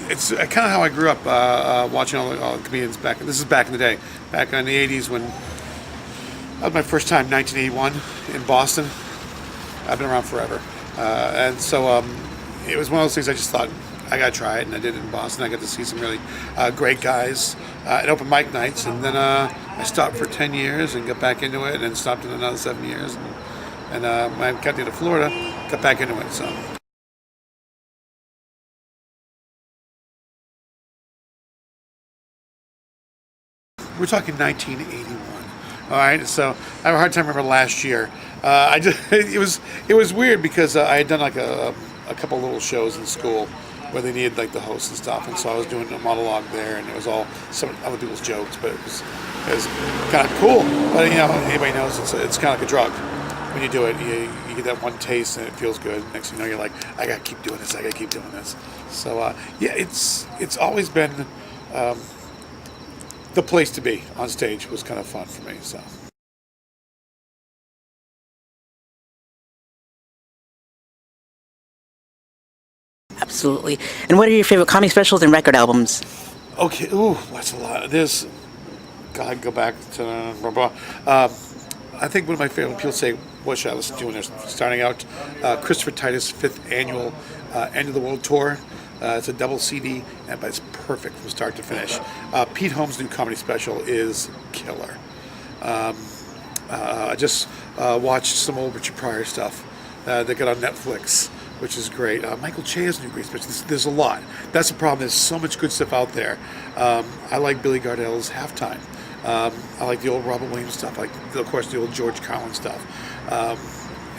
it's kind of how I grew up watching all the comedians back. This is back in the day, back in the '80s when that was my first time, 1981 in Boston. I've been around forever, and so it was one of those things I just thought I gotta try it, and I did it in Boston. I got to see some really great guys at open mic nights, and then I stopped for 10 years and got back into it, and then stopped in another 7 years, and when I got into Florida, got back into it. So. We're talking 1981. All right, so I have a hard time remembering last year. I just it was weird because I had done like a couple little shows in school where they needed like the hosts and stuff, and so I was doing a monologue there, and it was all some other people's jokes, but it was kind of cool. But anybody knows it's kind of like a drug. When you do it, you get that one taste and it feels good. Next thing you know, you're like, I gotta keep doing this. I gotta keep doing this. So yeah, it's always been. The place to be on stage was kind of fun for me. So. Absolutely. And what are your favorite comedy specials and record albums? Okay, ooh, that's a lot. There's, God, go back to blah, blah. I think one of my favorite people say, what should I listen to when they're starting out? Christopher Titus' 5th annual End of the World Tour. It's a double CD, but it's perfect from start to finish. Pete Holmes' new comedy special is killer. I just watched some old Richard Pryor stuff that got on Netflix, which is great. Michael Che has a new great special. There's a lot. That's the problem. There's so much good stuff out there. I like Billy Gardell's Halftime. I like the old Robert Williams stuff. I like, of course, the old George Carlin stuff.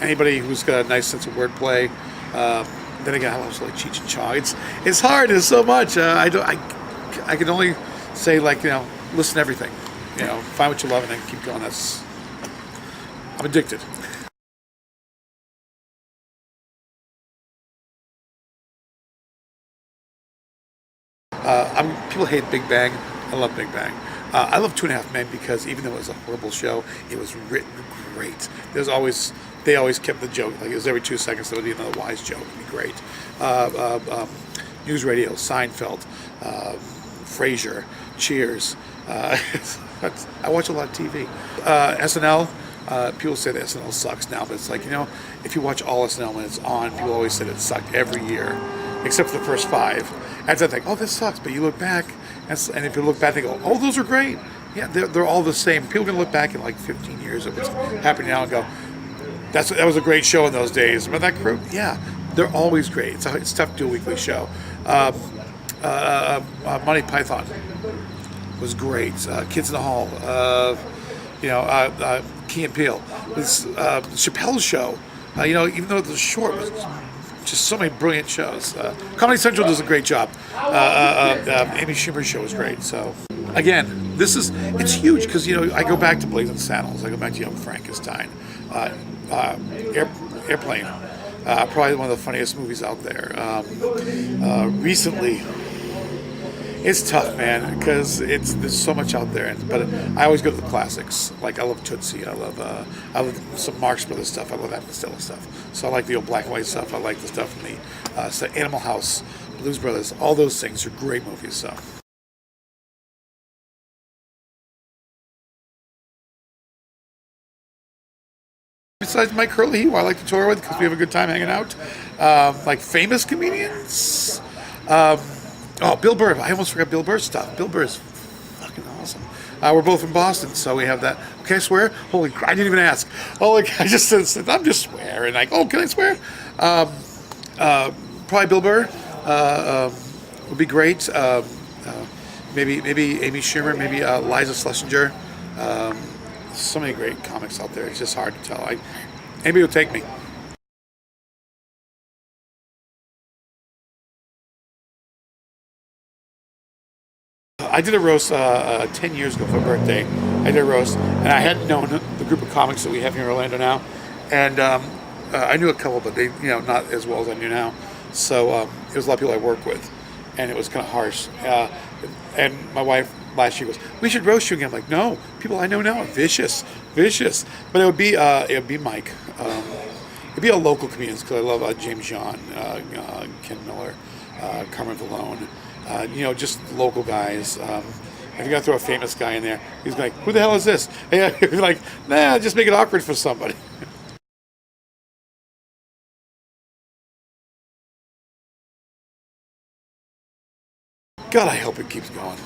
Anybody who's got a nice sense of wordplay. Then again, I also like Cheech and Chong. It's hard. There's so much. I can only say listen to everything. Find what you love and then keep going. I'm addicted. People hate Big Bang. I love Big Bang. I love Two and a Half Men because even though it was a horrible show, it was written great. They always kept the joke. Like it was every 2 seconds there would be another wise joke. It'd be great. News Radio, Seinfeld, Frasier, Cheers. I watch a lot of TV. SNL. People say that SNL sucks now, but it's like if you watch all SNL when it's on, people always said it sucked every year, except for the first 5. And I think, oh, this sucks. But you look back, and if you look back, they go, oh, those are great. Yeah, they're all the same. People can look back in like 15 years of what's happening now and go, that was a great show in those days. Remember that group? Yeah, they're always great. It's tough to do a weekly show. Monty Python was great. Kids in the Hall. Key and Peele. This Chappelle's show. Even though it was short, it was just so many brilliant shows. Comedy Central does a great job. Amy Schumer's show is great. So, again, it's huge because I go back to Blazing Saddles. I go back to Young Frankenstein, Airplane. Probably one of the funniest movies out there. Recently, it's tough, man, because there's so much out there. But I always go to the classics. Like I love Tootsie. I love some Marx Brothers stuff. I love Abbott Costello stuff. So I like the old black and white stuff. I like the stuff from the Animal House, Blues Brothers. All those things are great movies. So. Besides Mike Hurley, who I like to tour with because we have a good time hanging out. Like famous comedians. Bill Burr. I almost forgot Bill Burr's stuff. Bill Burr's fucking awesome. We're both from Boston, so we have that. Okay, I swear? Holy crap, I didn't even ask. Oh, I just said, I'm just swearing. Like, oh, can I swear? Probably Bill Burr would be great. Maybe Amy Schumer, maybe Liza Schlesinger. So many great comics out there. It's just hard to tell. Anybody would take me. I did a roast 10 years ago for my birthday. I did a roast, and I hadn't known the group of comics that we have here in Orlando now. And I knew a couple, but they, not as well as I knew now. So it was a lot of people I work with, and it was kind of harsh. And my wife last year goes, "We should roast you again." I'm like, no, people I know now are vicious. But it would be Mike. It'd be all local comedians because I love James John, Ken Miller, Carmen Vallone. just local guys. If you're gonna throw a famous guy in there, he's like, "Who the hell is this?" Yeah, you're like, "Nah, just make it awkward for somebody." God, I hope it keeps going.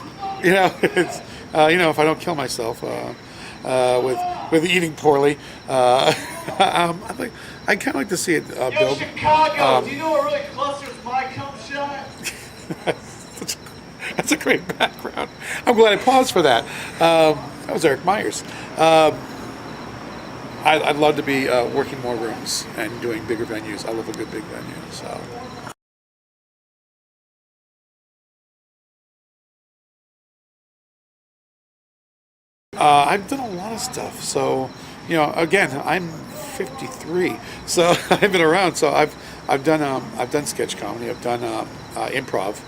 It's if I don't kill myself with eating poorly, I kind of like to see it Yo, build. Chicago, do you know what really clusters my cum shot? That's a great background. I'm glad I paused for that. That was Eric Myers. I'd love to be working more rooms and doing bigger venues. I love a good big venue. So. I've done a lot of stuff. So, again, I'm 53, so I've been around. So I've done sketch comedy. I've done improv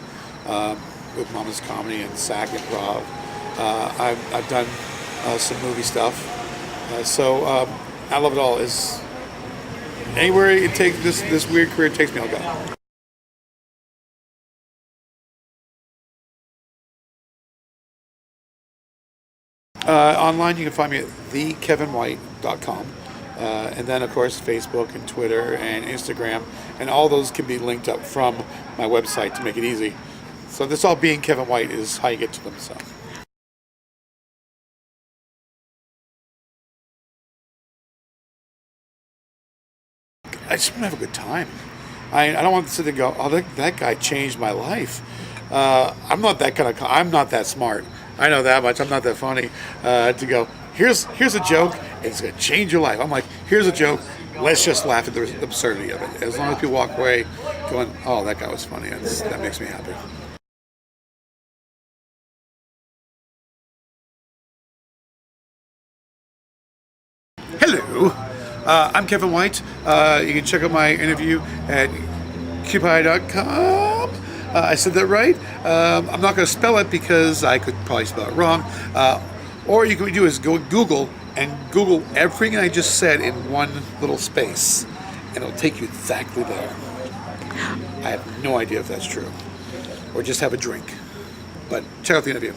with Mama's Comedy and SAC Improv. I've done some movie stuff. I love it all. Is anywhere it takes this weird career takes me, I'll go. Online, you can find me at thekevinwhite.com. And then, of course, Facebook and Twitter and Instagram. And all those can be linked up from my website to make it easy. So this all being Kevin White is how you get to them. So. I just want to have a good time. I don't want to sit there and go, oh, that guy changed my life. I'm not that kind of. I'm not that smart. I know that much. I'm not that funny to go. Here's a joke. It's gonna change your life. I'm like, here's a joke. Let's just laugh at the absurdity of it. As long as people walk away going, oh, that guy was funny. That makes me happy. Hello, I'm Kevin White. You can check out my interview at QPI.com. I said that right. I'm not going to spell it because I could probably spell it wrong. Or you can do is go Google and Google everything I just said in one little space, and it'll take you exactly there. I have no idea if that's true. Or just have a drink. But check out the interview.